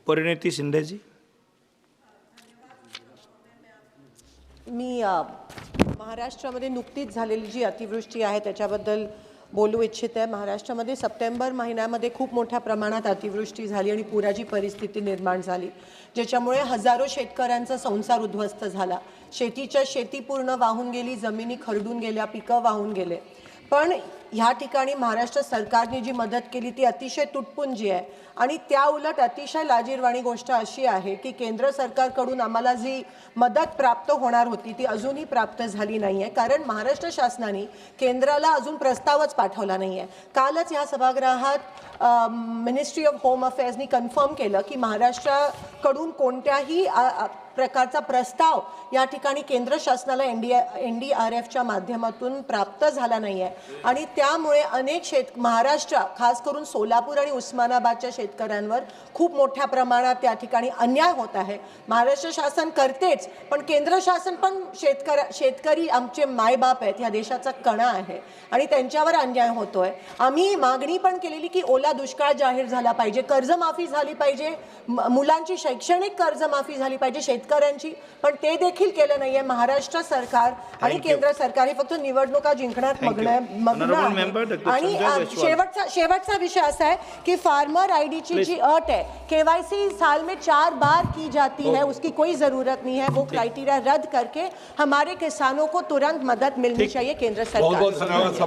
परिणिती शिंदेजी. मी महाराष्ट्रामध्ये नुकतीच झालेली जी अतिवृष्टी आहे त्याच्याबद्दल बोलू इच्छित आहे. महाराष्ट्रामध्ये सप्टेंबर महिन्यामध्ये खूप मोठ्या प्रमाणात अतिवृष्टी झाली आणि पुराची परिस्थिती निर्माण झाली, ज्याच्यामुळे हजारो शेतकऱ्यांचा संसार उद्ध्वस्त झाला. शेती पूर्ण वाहून गेली, जमिनी खरडून गेल्या, पिकं वाहून गेले. पण ह्या ठिकाणी महाराष्ट्र सरकारने जी मदत केली ती अतिशय तुटपुंजी आहे. आणि त्या उलट अतिशय लाजिरवाणी गोष्ट अशी आहे की केंद्र सरकारकडून आम्हाला जी मदत प्राप्त होणार होती ती अजूनही प्राप्त झाली नाही आहे, कारण शासनाने केंद्राला अजून प्रस्तावच पाठवला नाही आहे. कालच ह्या सभागृहात मिनिस्ट्री ऑफ होम अफेअर्सनी कन्फर्म केलं की महाराष्ट्राकडून कोणत्याही प्रकारचा प्रस्ताव या ठिकाणी केंद्र शासनाला NDRFच्या माध्यमातून प्राप्त झाला नाही आहे. आणि त्यामुळे अनेक महाराष्ट्र, खास करून सोलापूर आणि उस्मानाबादच्या शेतकऱ्यांवर खूप मोठ्या प्रमाणात त्या ठिकाणी अन्याय होत आहे. महाराष्ट्र शासन करतेच, पण केंद्र शासन पण शेतकरी आमचे मायबाप आहेत, या देशाचा कणा आहे आणि त्यांच्यावर अन्याय होतोय. आम्ही मागणी पण केलेली की ओला दुष्काळ जाहीर झाला पाहिजे, कर्जमाफी झाली पाहिजे, मुलांची शैक्षणिक कर्जमाफी झाली पाहिजे शेतकऱ्यांची, पण ते देखील केलं नाहीये. महाराष्ट्र सरकार आणि केंद्र सरकार हे फक्त निवडणुका जिंकण्यात मग्न आहे. आणि शेवटचा विषय असा आहे की फार्मर आईडीची जी अट है, KYC साल में 4 बार की जाती है, उसकी कोई जरूरत नहीं है. वो क्राइटेरिया रद्द करके हमारे किसानों को तुरंत मदद मिलनी चाहिए केंद्र सरकार.